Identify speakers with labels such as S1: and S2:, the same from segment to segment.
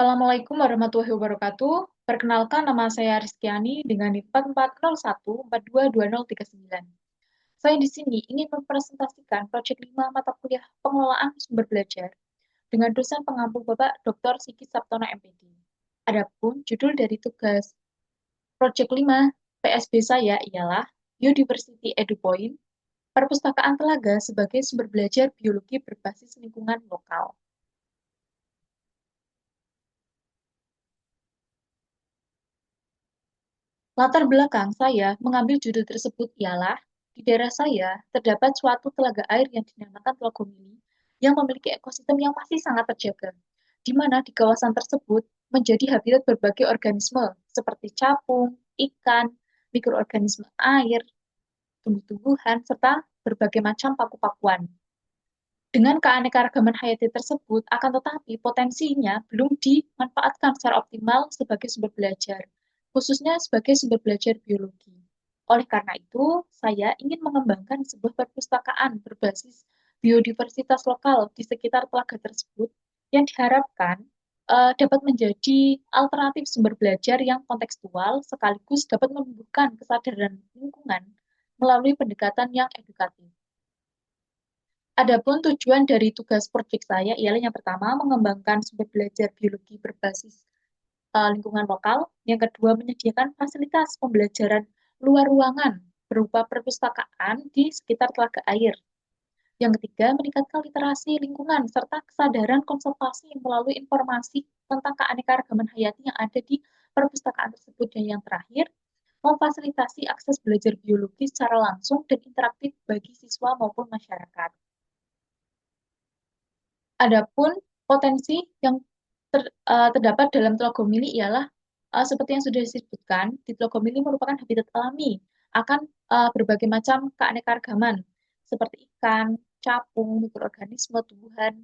S1: Assalamualaikum warahmatullahi wabarakatuh. Perkenalkan, nama saya Rizkyani dengan NIP 4401422039. Saya di sini ingin mempresentasikan proyek 5 mata kuliah pengelolaan sumber belajar dengan dosen pengampu Bapak Dr. Siki Saptono MPD. Adapun judul dari tugas proyek 5 PSB saya ialah Biodiversity EduPoint, Perpustakaan Telaga sebagai sumber belajar biologi berbasis lingkungan lokal. Latar belakang saya mengambil judul tersebut ialah, di daerah saya terdapat suatu telaga air yang dinamakan Telaga Mili yang memiliki ekosistem yang masih sangat terjaga, di mana di kawasan tersebut menjadi habitat berbagai organisme seperti capung, ikan, mikroorganisme air, tumbuh-tumbuhan, serta berbagai macam paku-pakuan. Dengan keanekaragaman hayati tersebut, akan tetapi potensinya belum dimanfaatkan secara optimal sebagai sumber belajar, khususnya sebagai sumber belajar biologi. Oleh karena itu, saya ingin mengembangkan sebuah perpustakaan berbasis biodiversitas lokal di sekitar telaga tersebut yang diharapkan dapat menjadi alternatif sumber belajar yang kontekstual sekaligus dapat menumbuhkan kesadaran lingkungan melalui pendekatan yang edukatif. Adapun tujuan dari tugas proyek saya ialah yang pertama mengembangkan sumber belajar biologi berbasis lingkungan lokal, yang kedua menyediakan fasilitas pembelajaran luar ruangan berupa perpustakaan di sekitar telaga air. Yang ketiga, meningkatkan literasi lingkungan serta kesadaran konservasi melalui informasi tentang keanekaragaman hayati yang ada di perpustakaan tersebut. Dan yang terakhir, memfasilitasi akses belajar biologi secara langsung dan interaktif bagi siswa maupun masyarakat. Adapun potensi yang terdapat dalam Telogomili ialah seperti yang sudah disebutkan, di Telogomili merupakan habitat alami akan berbagai macam keanekaragaman seperti ikan, capung, mikroorganisme, tumbuhan,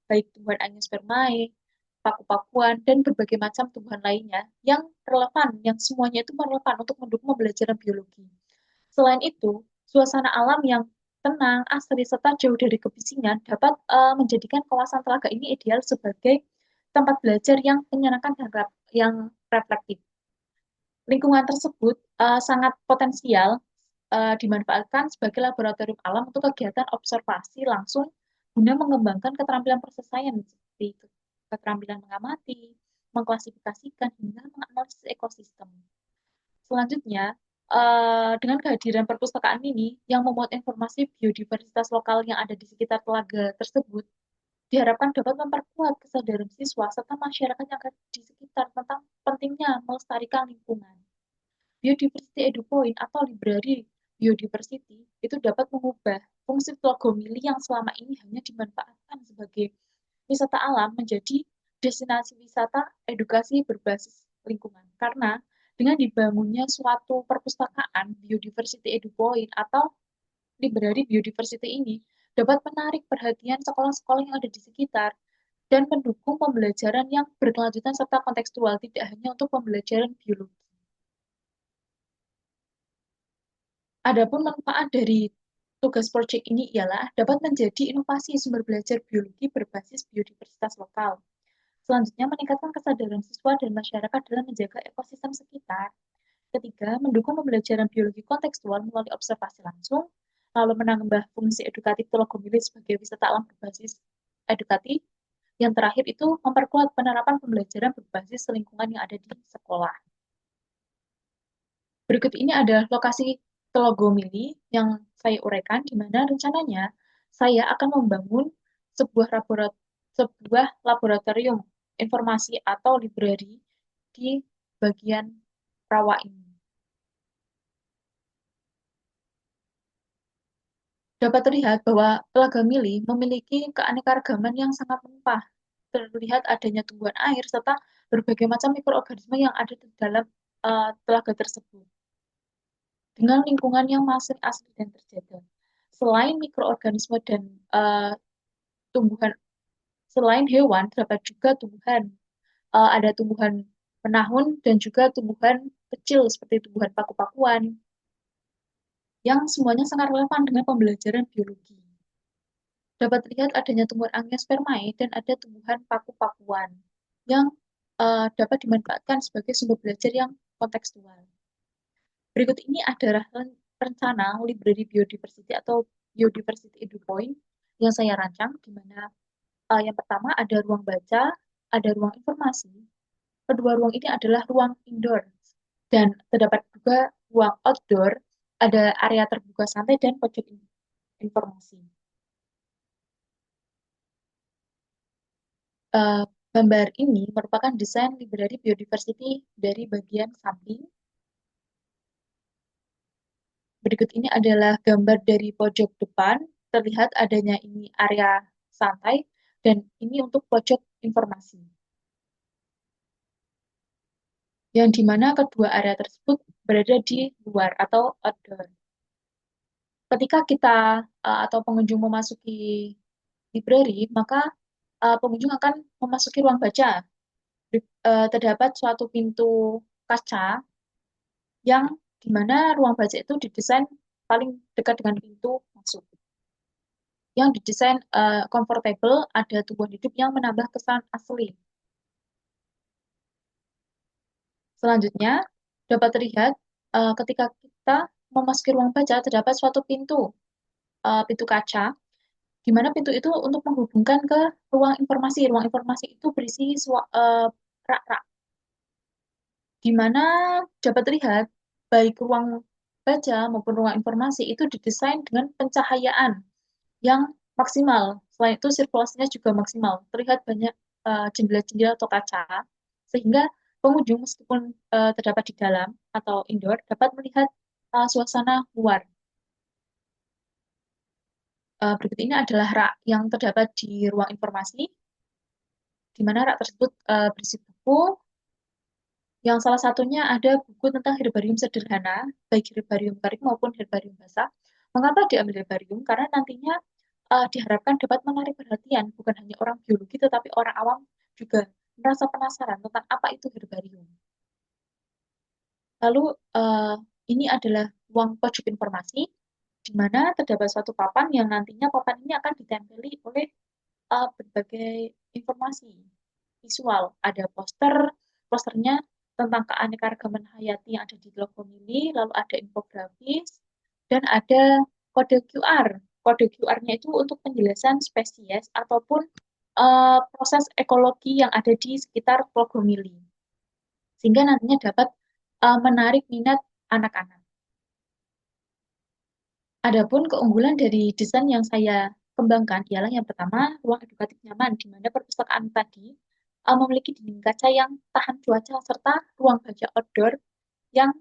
S1: baik tumbuhan angiospermae, paku-pakuan, dan berbagai macam tumbuhan lainnya yang relevan, yang semuanya itu relevan untuk mendukung pembelajaran biologi. Selain itu, suasana alam yang tenang, asri, serta jauh dari kebisingan dapat menjadikan kawasan telaga ini ideal sebagai tempat belajar yang menyenangkan dan yang reflektif. Lingkungan tersebut sangat potensial dimanfaatkan sebagai laboratorium alam untuk kegiatan observasi langsung guna mengembangkan keterampilan proses sains seperti keterampilan mengamati, mengklasifikasikan, hingga menganalisis ekosistem. Selanjutnya, dengan kehadiran perpustakaan ini yang memuat informasi biodiversitas lokal yang ada di sekitar telaga tersebut, diharapkan dapat memperkuat kesadaran siswa serta masyarakat yang ada di sekitar tentang pentingnya melestarikan lingkungan. Biodiversity EduPoint atau library biodiversity itu dapat mengubah fungsi Tlogomili yang selama ini hanya dimanfaatkan sebagai wisata alam menjadi destinasi wisata edukasi berbasis lingkungan. Karena dengan dibangunnya suatu perpustakaan biodiversity EduPoint atau library biodiversity ini dapat menarik perhatian sekolah-sekolah yang ada di sekitar dan mendukung pembelajaran yang berkelanjutan serta kontekstual, tidak hanya untuk pembelajaran biologi. Adapun manfaat dari tugas proyek ini ialah dapat menjadi inovasi sumber belajar biologi berbasis biodiversitas lokal. Selanjutnya, meningkatkan kesadaran siswa dan masyarakat dalam menjaga ekosistem sekitar. Ketiga, mendukung pembelajaran biologi kontekstual melalui observasi langsung, lalu menambah fungsi edukatif Telogomili sebagai wisata alam berbasis edukatif. Yang terakhir itu memperkuat penerapan pembelajaran berbasis lingkungan yang ada di sekolah. Berikut ini adalah lokasi Telogomili yang saya uraikan, di mana rencananya saya akan membangun sebuah laboratorium informasi atau library di bagian rawa ini. Dapat terlihat bahwa Telaga Mili memiliki keanekaragaman yang sangat melimpah. Terlihat adanya tumbuhan air serta berbagai macam mikroorganisme yang ada di dalam telaga tersebut. Dengan lingkungan yang masih asli dan terjaga. Selain mikroorganisme dan uh, tumbuhan, selain hewan, terdapat juga tumbuhan. Ada tumbuhan menahun dan juga tumbuhan kecil seperti tumbuhan paku-pakuan, yang semuanya sangat relevan dengan pembelajaran biologi. Dapat terlihat adanya tumbuhan angiospermae dan ada tumbuhan paku-pakuan. yang dapat dimanfaatkan sebagai sumber belajar yang kontekstual. Berikut ini adalah rencana library biodiversity atau biodiversity EduPoint yang saya rancang, di mana yang pertama ada ruang baca, ada ruang informasi. Kedua ruang ini adalah ruang indoor dan terdapat juga ruang outdoor, ada area terbuka santai dan pojok informasi. Eh, Gambar ini merupakan desain library biodiversity dari bagian samping. Berikut ini adalah gambar dari pojok depan. Terlihat adanya ini area santai dan ini untuk pojok informasi. Yang dimana kedua area tersebut berada di luar atau outdoor. Ketika kita atau pengunjung memasuki library, maka pengunjung akan memasuki ruang baca. Terdapat suatu pintu kaca yang dimana ruang baca itu didesain paling dekat dengan pintu masuk. Yang didesain comfortable, ada tumbuhan hidup yang menambah kesan asli. Selanjutnya, dapat terlihat ketika kita memasuki ruang baca, terdapat suatu pintu kaca, di mana pintu itu untuk menghubungkan ke ruang informasi. Ruang informasi itu berisi rak-rak, di mana dapat terlihat baik ruang baca maupun ruang informasi itu didesain dengan pencahayaan yang maksimal. Selain itu, sirkulasinya juga maksimal. Terlihat banyak jendela-jendela atau kaca, sehingga pengunjung meskipun terdapat di dalam atau indoor dapat melihat suasana luar. Berikut ini adalah rak yang terdapat di ruang informasi, di mana rak tersebut berisi buku, yang salah satunya ada buku tentang herbarium sederhana, baik herbarium kering maupun herbarium basah. Mengapa diambil herbarium? Karena nantinya diharapkan dapat menarik perhatian bukan hanya orang biologi, tetapi orang awam juga merasa penasaran tentang apa itu herbarium. Lalu ini adalah ruang pojok informasi, di mana terdapat suatu papan yang nantinya papan ini akan ditempeli oleh berbagai informasi visual. Ada posternya tentang keanekaragaman hayati yang ada di Telkomili, lalu ada infografis, dan ada kode QR. Kode QR-nya itu untuk penjelasan spesies ataupun proses ekologi yang ada di sekitar Telkomili, sehingga nantinya dapat menarik minat anak-anak. Adapun keunggulan dari desain yang saya kembangkan ialah yang pertama, ruang edukatif nyaman, di mana perpustakaan tadi memiliki dinding kaca yang tahan cuaca, serta ruang baca outdoor yang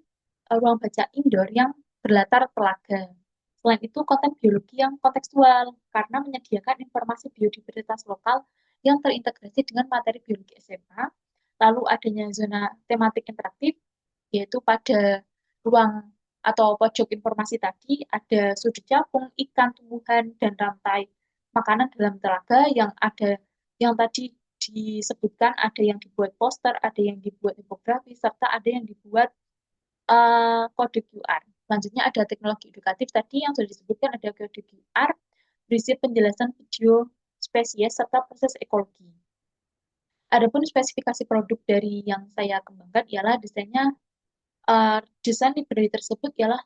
S1: ruang baca indoor yang berlatar telaga. Selain itu, konten biologi yang kontekstual, karena menyediakan informasi biodiversitas lokal yang terintegrasi dengan materi biologi SMA. Lalu adanya zona tematik interaktif, yaitu pada ruang atau pojok informasi tadi ada sudut capung, ikan, tumbuhan, dan rantai makanan dalam telaga yang ada yang tadi disebutkan, ada yang dibuat poster, ada yang dibuat infografis, serta ada yang dibuat kode QR. Selanjutnya ada teknologi edukatif tadi yang sudah disebutkan, ada kode QR berisi penjelasan video spesies serta proses ekologi. Adapun spesifikasi produk dari yang saya kembangkan ialah desain library tersebut ialah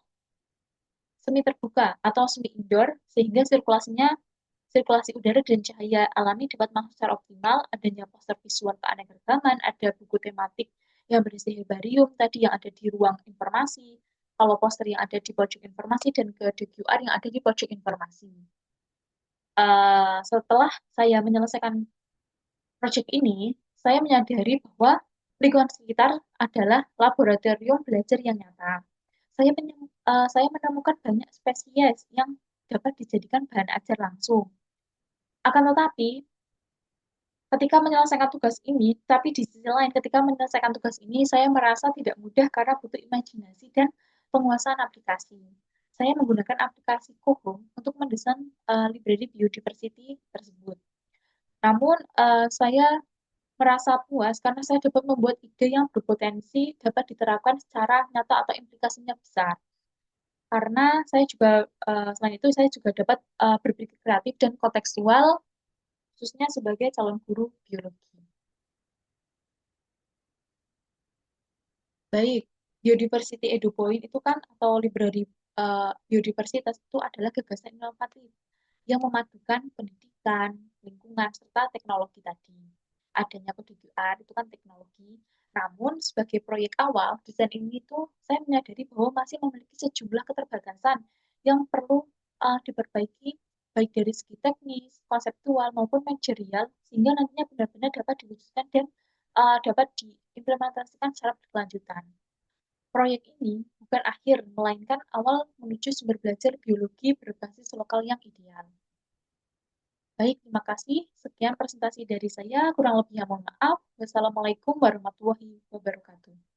S1: semi terbuka atau semi indoor, sehingga sirkulasi udara dan cahaya alami dapat masuk secara optimal. Adanya poster visual keanekaragaman, ada buku tematik yang berisi herbarium tadi yang ada di ruang informasi, kalau poster yang ada di pojok informasi, dan kode QR yang ada di pojok informasi. Setelah saya menyelesaikan proyek ini, saya menyadari bahwa lingkungan sekitar adalah laboratorium belajar yang nyata. Saya menemukan banyak spesies yang dapat dijadikan bahan ajar langsung. Akan tetapi, ketika menyelesaikan tugas ini, tapi di sisi lain ketika menyelesaikan tugas ini, saya merasa tidak mudah karena butuh imajinasi dan penguasaan aplikasi. Saya menggunakan aplikasi Kobo untuk mendesain library biodiversity tersebut. Namun, saya merasa puas karena saya dapat membuat ide yang berpotensi dapat diterapkan secara nyata atau implikasinya besar. Karena saya juga, selain itu, saya juga dapat berpikir kreatif dan kontekstual, khususnya sebagai calon guru biologi. Baik, Biodiversity Edu Point itu kan atau library biodiversitas itu adalah gagasan inovatif yang memadukan pendidikan, lingkungan, serta teknologi tadi. Adanya kejujuran itu kan teknologi. Namun sebagai proyek awal, desain ini tuh saya menyadari bahwa masih memiliki sejumlah keterbatasan yang perlu diperbaiki baik dari segi teknis, konseptual maupun manajerial sehingga nantinya benar-benar dapat diwujudkan dan dapat diimplementasikan secara berkelanjutan. Proyek ini bukan akhir, melainkan awal menuju sumber belajar biologi berbasis lokal yang ideal. Baik, terima kasih. Sekian presentasi dari saya. Kurang lebihnya mohon maaf. Wassalamualaikum warahmatullahi wabarakatuh.